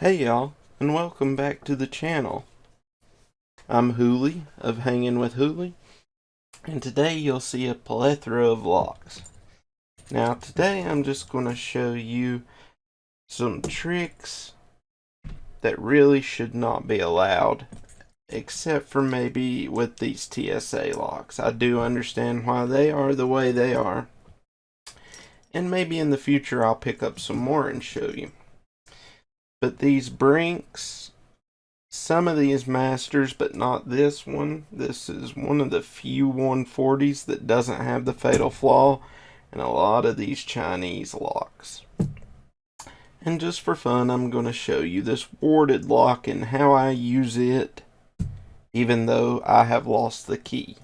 Hey y'all, and welcome back to the channel. I'm Hooley of Hanging with Hooley, and today you'll see a plethora of locks. Now today I'm just going to show you some tricks that really should not be allowed, except for maybe with these TSA locks. I do understand why they are the way they are, and maybe in the future I'll pick up some more and show you. But these Brinks, some of these masters, but not this one. This is one of the few 140s that doesn't have the fatal flaw, and a lot of these Chinese locks. And just for fun, I'm going to show you this warded lock and how I use it, even though I have lost the key.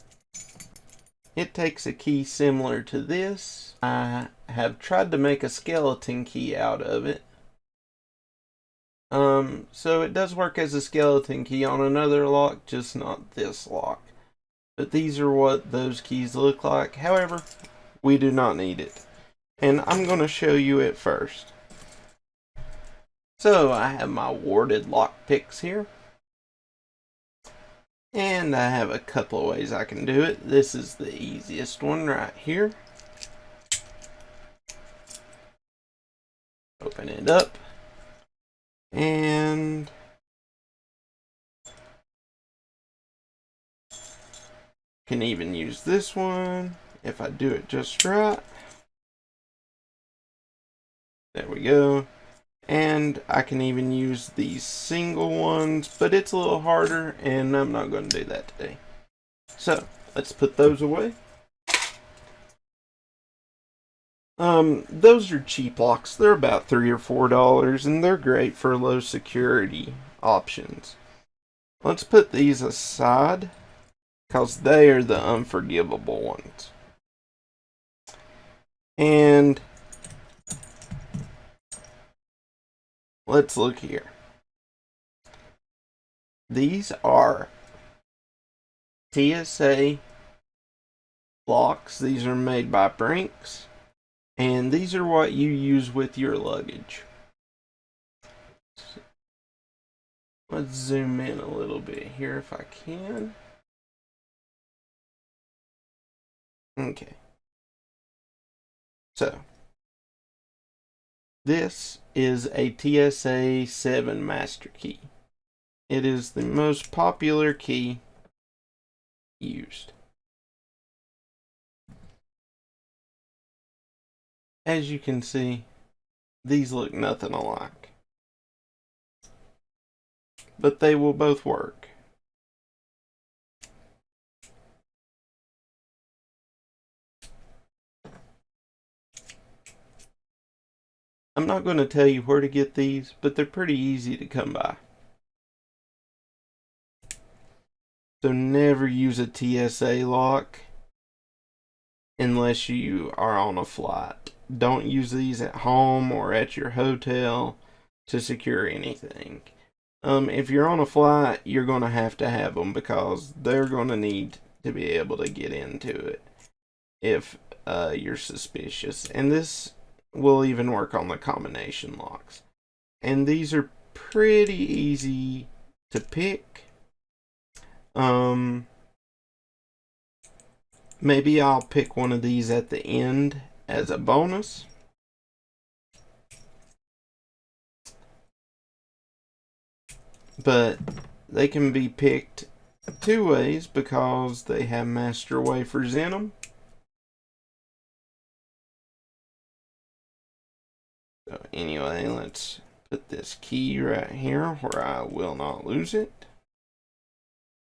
It takes a key similar to this. I have tried to make a skeleton key out of it. So it does work as a skeleton key on another lock, just not this lock. But these are what those keys look like. However, we do not need it. And I'm going to show you it first. So I have my warded lock picks here. And I have a couple of ways I can do it. This is the easiest one right here. Open it up. And can even use this one if I do it just right. There we go. And I can even use these single ones, but it's a little harder, and I'm not going to do that today. So let's put those away. Those are cheap locks. They're about $3 or $4, and they're great for low security options. Let's put these aside, because they are the unforgivable ones. And let's look here. These are TSA locks. These are made by Brinks. And these are what you use with your luggage. Let's zoom in a little bit here if I can. Okay. So, this is a TSA 7 master key. It is the most popular key used. As you can see, these look nothing alike, but they will both work. I'm not going to tell you where to get these, but they're pretty easy to come by. So never use a TSA lock unless you are on a flight. Don't use these at home or at your hotel to secure anything. If you're on a flight, you're going to have them because they're going to need to be able to get into it if you're suspicious. And this will even work on the combination locks. And these are pretty easy to pick. Maybe I'll pick one of these at the end as a bonus. But they can be picked two ways because they have master wafers in them. So anyway, let's put this key right here where I will not lose it.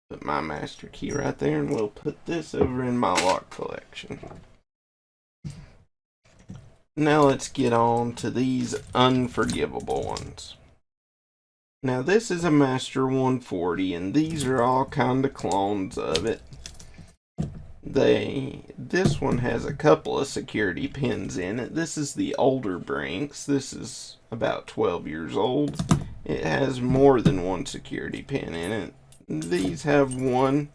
Put my master key right there, and we'll put this over in my lock collection. Now let's get on to these unforgivable ones. Now this is a Master 140, and these are all kind of clones of it. This one has a couple of security pins in it. This is the older Brinks. This is about 12 years old. It has more than one security pin in it. These have one.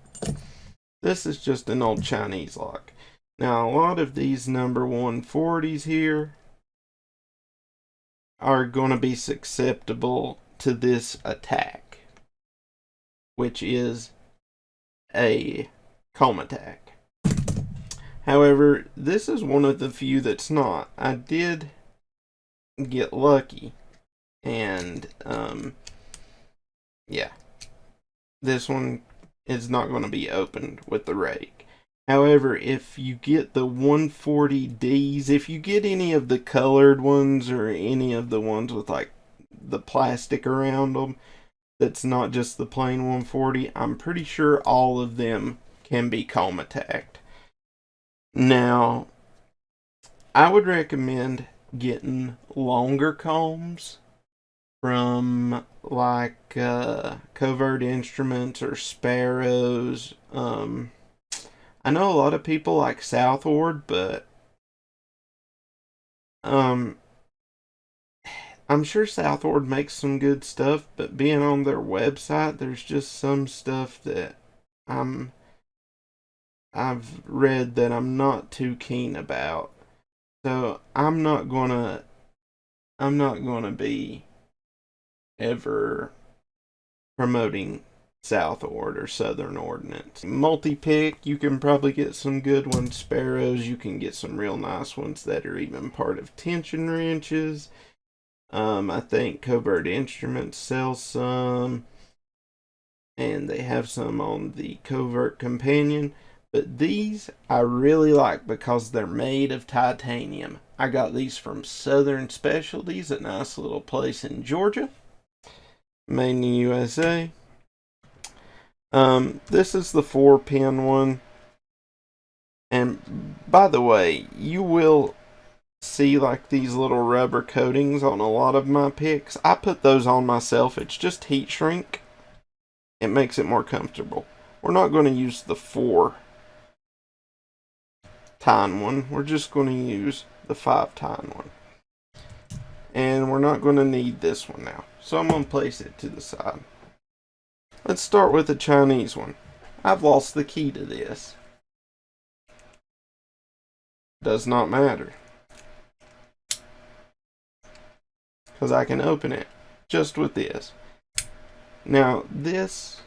This is just an old Chinese lock. Now a lot of these number 140s here are going to be susceptible to this attack, which is a comb attack. However, this is one of the few that's not. I did get lucky, and yeah, this one is not going to be opened with the rake. However, if you get the 140Ds, if you get any of the colored ones or any of the ones with like the plastic around them, that's not just the plain 140, I'm pretty sure all of them can be comb attacked. Now, I would recommend getting longer combs from like Covert Instruments or Sparrows. I know a lot of people like Southward, but I'm sure Southward makes some good stuff, but being on their website, there's just some stuff that I've read that I'm not too keen about. So I'm not gonna be ever promoting Southward or Southern Ordnance. Multi-pick, you can probably get some good ones. Sparrows, you can get some real nice ones that are even part of tension wrenches. I think Covert Instruments sells some, and they have some on the Covert Companion. But these I really like because they're made of titanium. I got these from Southern Specialties, a nice little place in Georgia. Made in the USA. This is the 4-pin one. And by the way, you will see like these little rubber coatings on a lot of my picks. I put those on myself. It's just heat shrink. It makes it more comfortable. We're not going to use the 4-tine one. We're just going to use the 5-tine one. And we're not going to need this one now. So I'm going to place it to the side. Let's start with the Chinese one. I've lost the key to this. Does not matter, because I can open it just with this. Now, this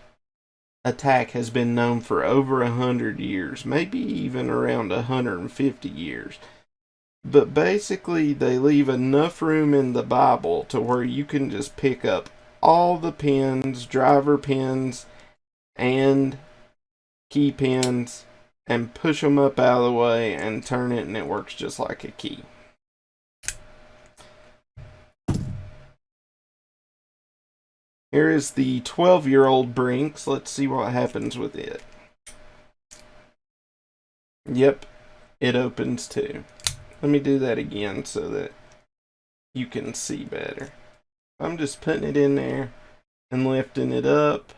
attack has been known for over 100 years, maybe even around 150 years. But basically, they leave enough room in the Bible to where you can just pick up all the pins, driver pins, and key pins, and push them up out of the way and turn it, and it works just like a key. Here is the 12-year-old Brinks. Let's see what happens with it. Yep, it opens too. Let me do that again so that you can see better. I'm just putting it in there and lifting it up,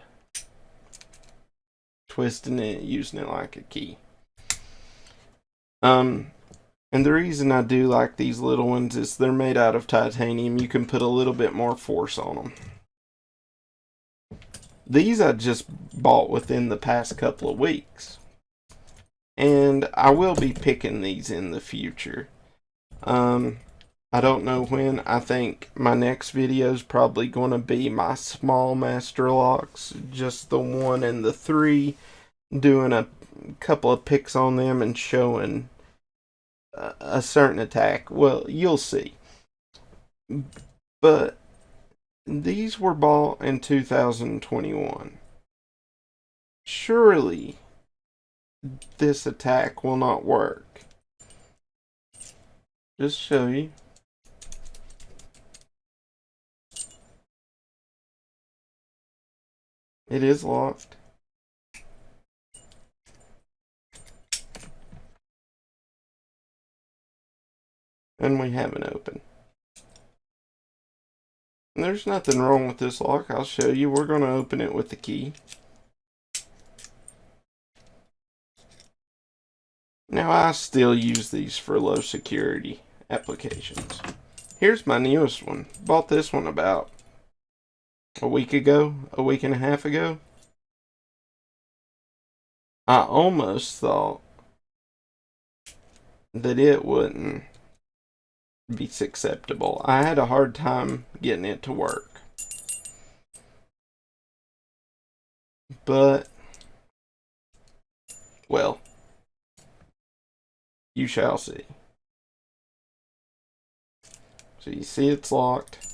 twisting it, using it like a key. And the reason I do like these little ones is they're made out of titanium. You can put a little bit more force on them. These I just bought within the past couple of weeks. And I will be picking these in the future. I don't know when. I think my next video is probably going to be my small master locks. Just the 1 and the 3. Doing a couple of picks on them and showing a certain attack. Well, you'll see. But these were bought in 2021. Surely this attack will not work. Just show you. It is locked. And we have it open. And there's nothing wrong with this lock. I'll show you. We're going to open it with the key. Now I still use these for low security applications. Here's my newest one. Bought this one about a week ago, a week and a half ago. I almost thought that it wouldn't be acceptable. I had a hard time getting it to work. But, well, you shall see. So you see it's locked.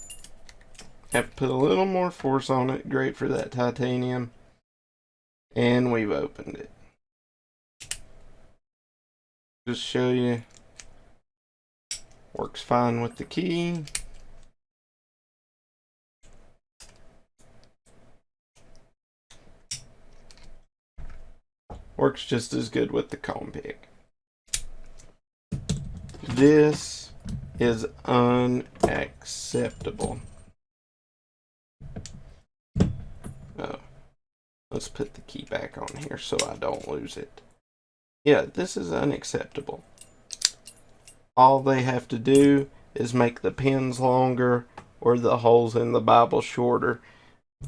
Have to put a little more force on it. Great for that titanium. And we've opened it. Just show you. Works fine with the key. Works just as good with the comb pick. This is unacceptable. Oh, let's put the key back on here so I don't lose it. Yeah, this is unacceptable. All they have to do is make the pins longer or the holes in the Bible shorter,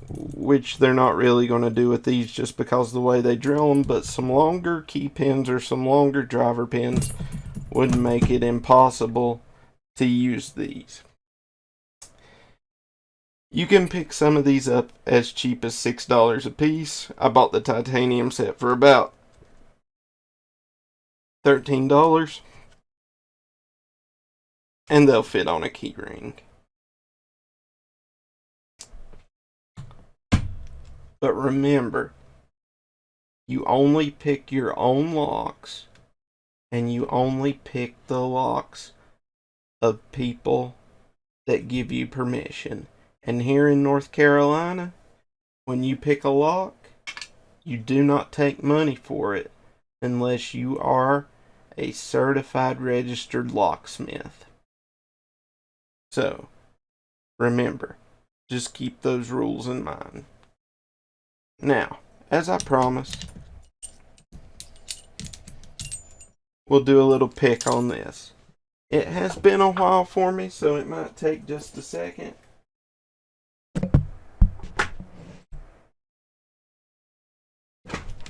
which they're not really going to do with these just because of the way they drill them, but some longer key pins or some longer driver pins would make it impossible to use these. You can pick some of these up as cheap as $6 a piece. I bought the titanium set for about $13. And they'll fit on a key ring. But remember, you only pick your own locks, and you only pick the locks of people that give you permission. And here in North Carolina, when you pick a lock, you do not take money for it unless you are a certified registered locksmith. So, remember, just keep those rules in mind. Now, as I promised, we'll do a little pick on this. It has been a while for me, so it might take just a second.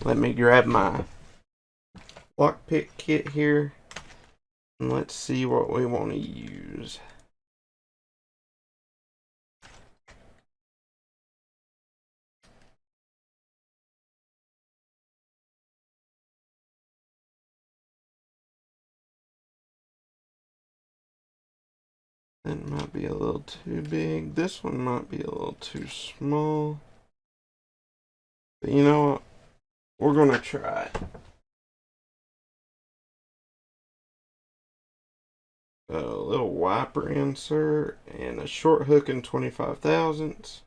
Let me grab my lockpick kit here, and let's see what we want to use. That might be a little too big. This one might be a little too small. But you know what? We're going to try it. A little wiper insert and a short hook and 25 thousandths.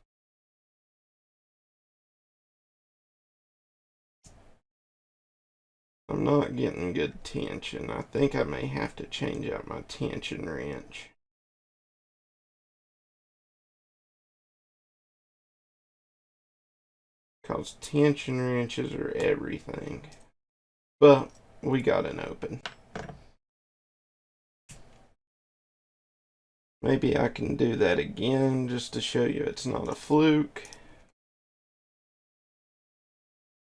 I'm not getting good tension. I think I may have to change out my tension wrench. Because tension wrenches are everything. But we got an open. Maybe I can do that again just to show you it's not a fluke.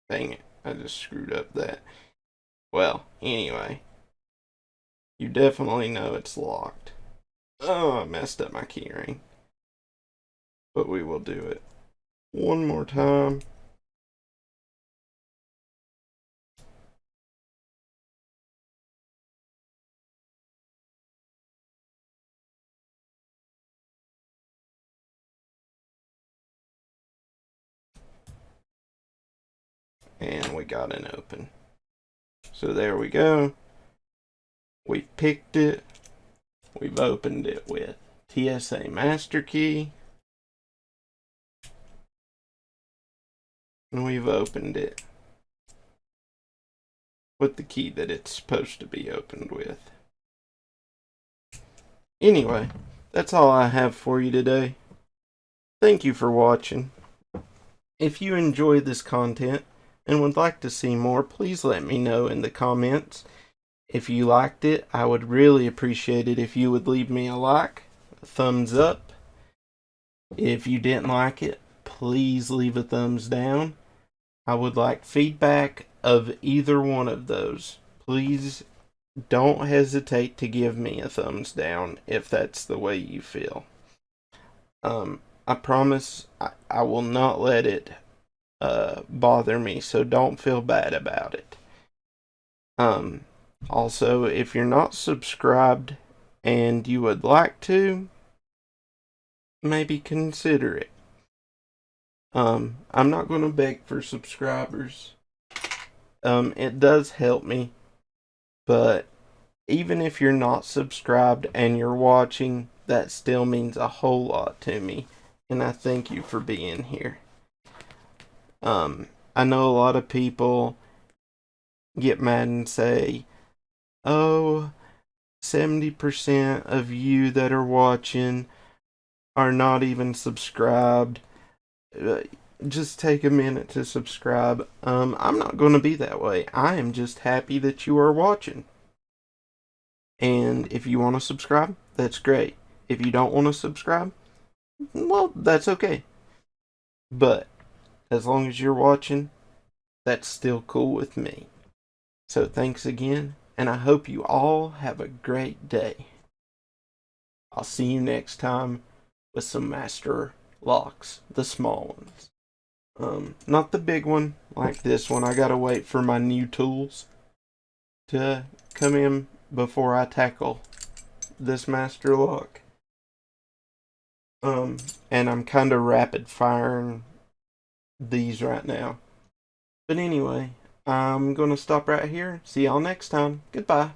Dang it, I just screwed up that. Well, anyway. You definitely know it's locked. Oh, I messed up my keyring. But we will do it one more time. And we got an open. So there we go. We've picked it. We've opened it with TSA master key. And we've opened it with the key that it's supposed to be opened with. Anyway, that's all I have for you today. Thank you for watching. If you enjoyed this content and would like to see more, please let me know in the comments. If you liked it, I would really appreciate it if you would leave me a like, a thumbs up. If you didn't like it, please leave a thumbs down. I would like feedback of either one of those. Please don't hesitate to give me a thumbs down if that's the way you feel. I promise I will not let it bother me, so don't feel bad about it. Also, if you're not subscribed and you would like to, maybe consider it. I'm not going to beg for subscribers. It does help me, but even if you're not subscribed and you're watching, that still means a whole lot to me, and I thank you for being here. I know a lot of people get mad and say, oh, 70% of you that are watching are not even subscribed. Just take a minute to subscribe. I'm not going to be that way. I am just happy that you are watching. And if you want to subscribe, that's great. If you don't want to subscribe, well, that's okay. But as long as you're watching, that's still cool with me. So thanks again, and I hope you all have a great day. I'll see you next time with some master locks, the small ones. Not the big one like this one. I gotta wait for my new tools to come in before I tackle this master lock. And I'm kind of rapid firing these right now. But anyway, I'm gonna stop right here. See y'all next time. Goodbye.